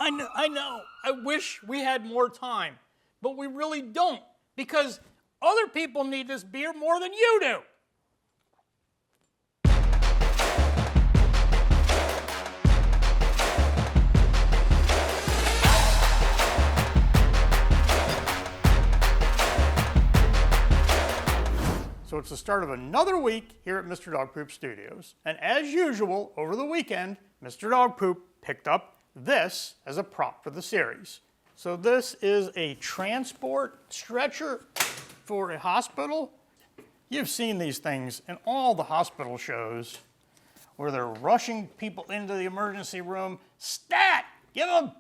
I know. I wish we had more time, but we really don't, because other people need this beer more than you do. So it's the start of another week here at Mr. Dog Poop Studios. And as usual, over the weekend, Mr. Dog Poop picked up this as a prop for the series. So this is a transport stretcher for a hospital. You've seen these things in all the hospital shows where they're rushing people into the emergency room. Stat! Give them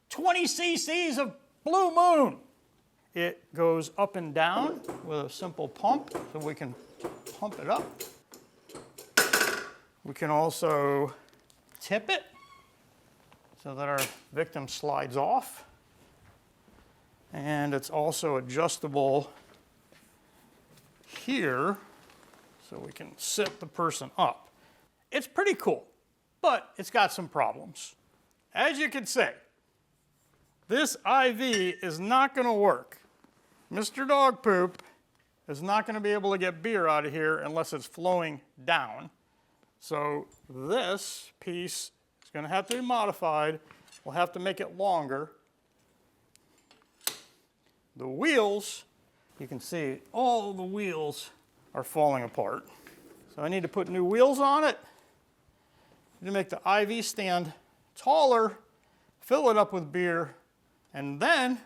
20 cc's of Blue Moon. It goes up and down with a simple pump, so we can pump it up. We can also tip it so that our victim slides off. And it's also adjustable here, so we can sit the person up. It's pretty cool, but it's got some problems. As you can see, this IV is not going to work. Mr. Dog Poop is not going to be able to get beer out of here unless it's flowing down. So this piece is going to have to be modified. We'll have to make it longer. The wheels, you can see all the wheels are falling apart. So I need to put new wheels on it. I need to make the IV stand taller, fill it up with beer, and then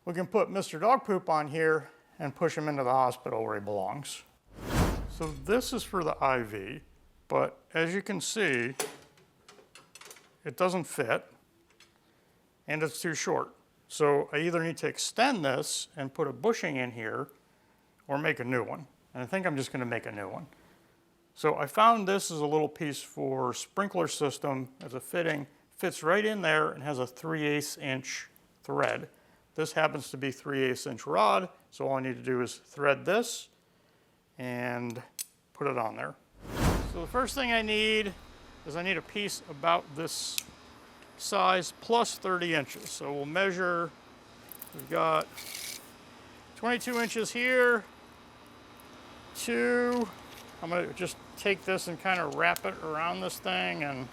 we can put Mr. Dog Poop on here and push him into the hospital where he belongs. So this is for the IV, but as you can see, it doesn't fit and it's too short. So I either need to extend this and put a bushing in here or make a new one. And I think I'm just going to make a new one. So I found this is a little piece for sprinkler system as a fitting. Fits right in there and has a 3/8 inch thread. This happens to be 3/8 inch rod, so all I need to do is thread this and put it on there. So the first thing I need is I need a piece about this size plus 30 inches. So we'll measure, we've got 22 inches here, I'm gonna just take this and kind of wrap it around this thing and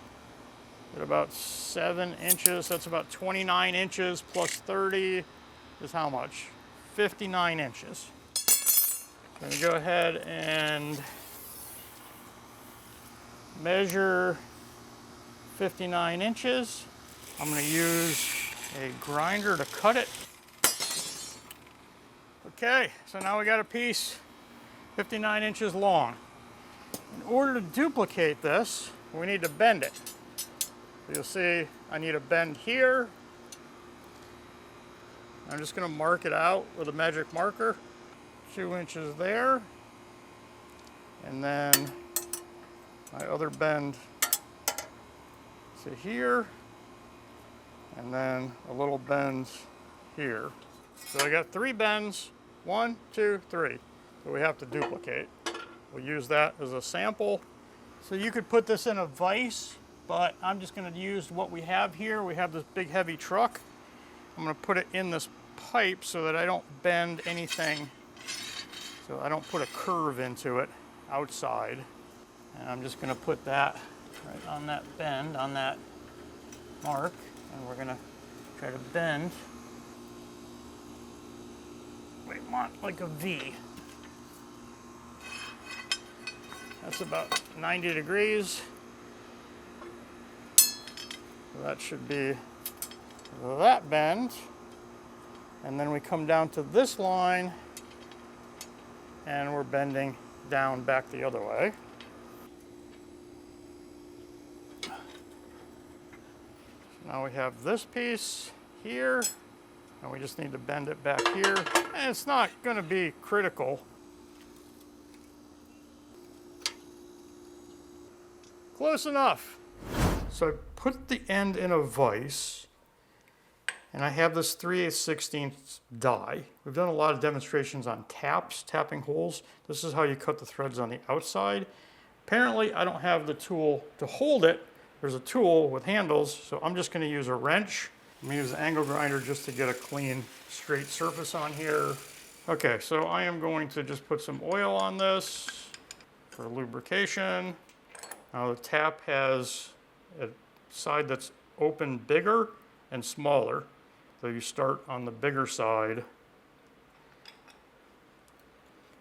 get about 7 inches. That's about 29 inches plus 30 is how much? 59 inches. I'm gonna go ahead and measure 59 inches. I'm gonna use a grinder to cut it. Okay, so now we got a piece 59 inches long. In order to duplicate this, we need to bend it. You'll see I need a bend here. I'm just going to mark it out with a magic marker. 2 inches there. And then my other bend to here. And then a little bend here. So I got 3 bends. 1, 2, 3. So we have to duplicate. We'll use that as a sample. So you could put this in a vise, but I'm just going to use what we have here. We have this big heavy truck. I'm going to put it in this pipe so that I don't bend anything, so I don't put a curve into it outside. And I'm just going to put that right on that bend, on that mark, and we're going to try to bend. We want like a V. That's about 90 degrees. So that should be that bend. And then we come down to this line and we're bending down back the other way. So now we have this piece here and we just need to bend it back here. And it's not going to be critical. Close enough. So I put the end in a vise, and I have this 3/8/16 die. We've done a lot of demonstrations on tapping holes. This is how you cut the threads on the outside. Apparently, I don't have the tool to hold it, there's a tool with handles, so I'm just going to use a wrench. I'm going to use the angle grinder just to get a clean, straight surface on here. Okay, so I am going to just put some oil on this for lubrication. Now the tap has a side that's open bigger and smaller. So you start on the bigger side.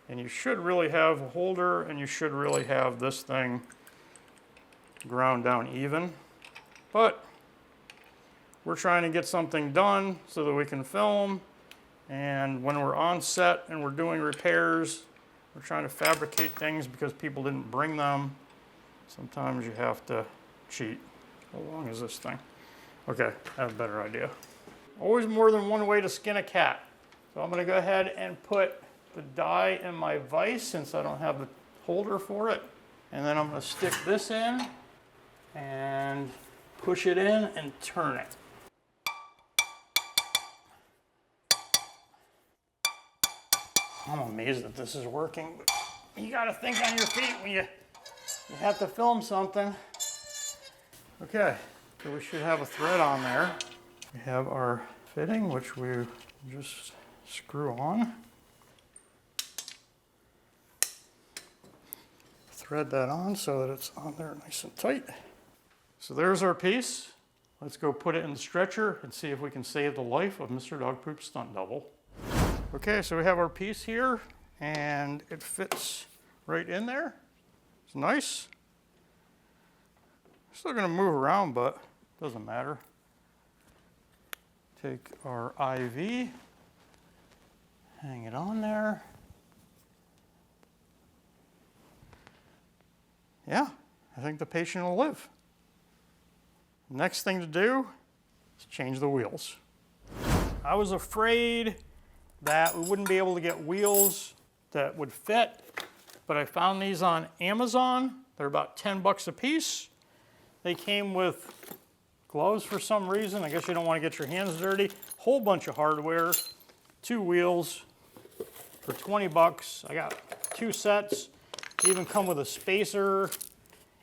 And you should really have a holder, and you should really have this thing ground down even. But we're trying to get something done so that we can film. And when we're on set and we're doing repairs, we're trying to fabricate things because people didn't bring them. Sometimes you have to cheat. How long is this thing? Okay, I have a better idea. Always more than one way to skin a cat. So I'm going to go ahead and put the die in my vise since I don't have the holder for it. And then I'm going to stick this in and push it in and turn it. I'm amazed that this is working, but you got to think on your feet when you have to film something. Okay, so we should have a thread on there. We have our fitting, which we just screw on. Thread that on so that it's on there nice and tight. So there's our piece. Let's go put it in the stretcher and see if we can save the life of Mr. Dog Poop Stunt Double. Okay, so we have our piece here, and it fits right in there. It's nice. Still gonna move around, but it doesn't matter. Take our IV, hang it on there. Yeah, I think the patient will live. Next thing to do is change the wheels. I was afraid that we wouldn't be able to get wheels that would fit, but I found these on Amazon. They're about 10 bucks a piece. They came with gloves for some reason. I guess you don't want to get your hands dirty. Whole bunch of hardware, 2 wheels for 20 bucks. I got 2 sets. They even come with a spacer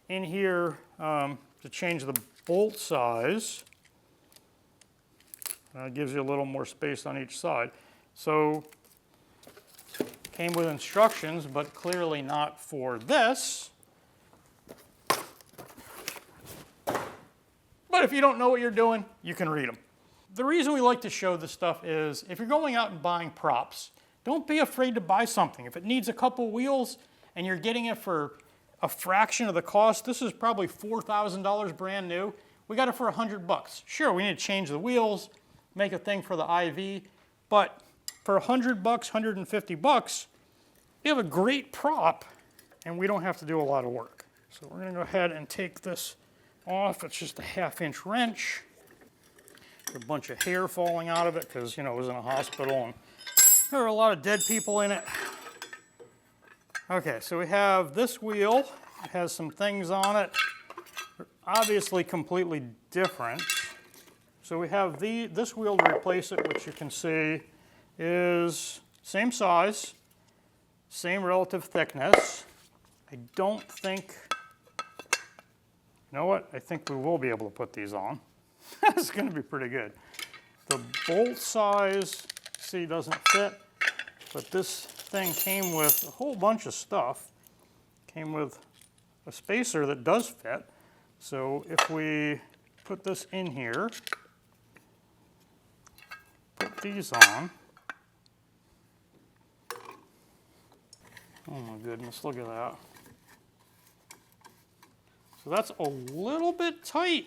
in here to change the bolt size. It gives you a little more space on each side. So, came with instructions, but clearly not for this. But if you don't know what you're doing, you can read them. The reason we like to show this stuff is if you're going out and buying props, don't be afraid to buy something. If it needs a couple wheels and you're getting it for a fraction of the cost, this is probably $4,000 brand new. We got it for 100 bucks. Sure, we need to change the wheels, make a thing for the IV, but for 100 bucks, 150 bucks, you have a great prop, and we don't have to do a lot of work. So we're gonna go ahead and take this off. It's just a 1/2-inch wrench. A bunch of hair falling out of it because, you know, it was in a hospital and there are a lot of dead people in it. Okay, so we have this wheel. It has some things on it. They're obviously completely different. So we have this wheel to replace it, which you can see is same size, same relative thickness. I don't think, you know what? I think we will be able to put these on. That's going to be pretty good. The bolt size, see, doesn't fit, but this thing came with a whole bunch of stuff. Came with a spacer that does fit. So if we put this in here, put these on. Oh my goodness, look at that. So that's a little bit tight.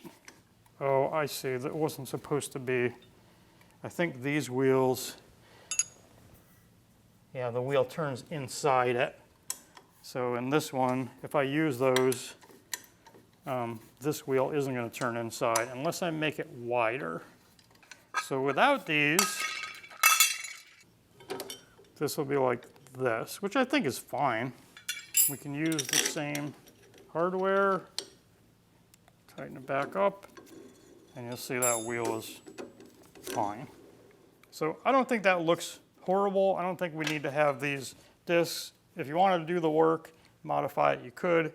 Oh, I see, that wasn't supposed to be. I think these wheels, yeah, the wheel turns inside it. So in this one, if I use those, this wheel isn't going to turn inside unless I make it wider. So without these, this will be like this, which I think is fine. We can use the same hardware, tighten it back up, and you'll see that wheel is fine. So I don't think that looks horrible. I don't think we need to have these discs. If you wanted to do the work, modify it, you could.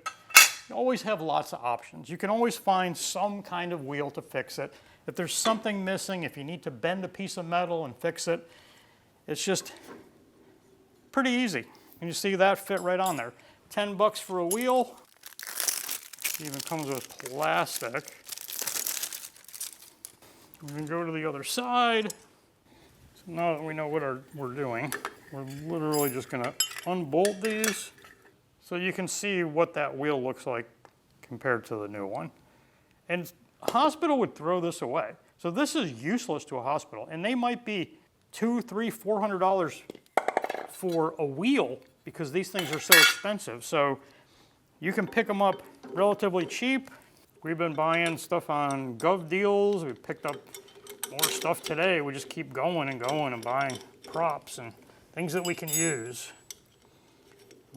You always have lots of options. You can always find some kind of wheel to fix it. If there's something missing, if you need to bend a piece of metal and fix it, it's just pretty easy. And you see that fit right on there. 10 bucks for a wheel. It even comes with plastic. We're going to go to the other side. So now that we know what we're doing, we're literally just going to unbolt these so you can see what that wheel looks like compared to the new one. And a hospital would throw this away. So this is useless to a hospital, and they might be $200, $300, $400 for a wheel because these things are so expensive. So you can pick them up relatively cheap. We've been buying stuff on Gov Deals. We picked up more stuff today. We just keep going and buying props and things that we can use.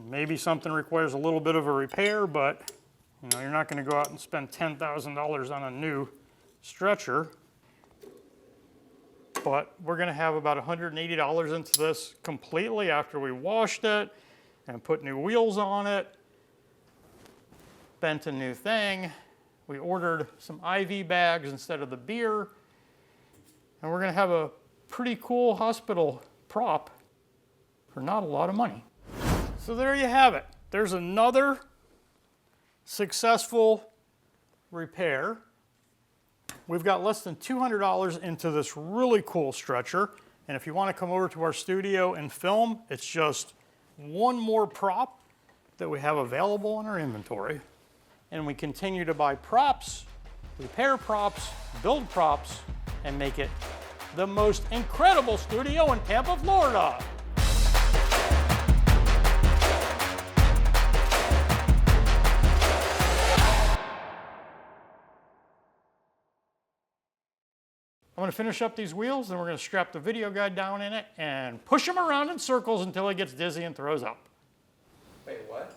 Maybe something requires a little bit of a repair, but you know, you're not going to go out and spend $10,000 on a new stretcher. But we're going to have about $180 into this completely after we washed it and put new wheels on it, bent a new thing. We ordered some IV bags instead of the beer. And we're going to have a pretty cool hospital prop for not a lot of money. So there you have it. There's another successful repair. We've got less than $200 into this really cool stretcher. And if you want to come over to our studio and film, it's just one more prop that we have available in our inventory. And we continue to buy props, repair props, build props, and make it the most incredible studio in Tampa, Florida. I'm going to finish up these wheels, then we're going to strap the video guide down in it and push him around in circles until he gets dizzy and throws up. Wait, what?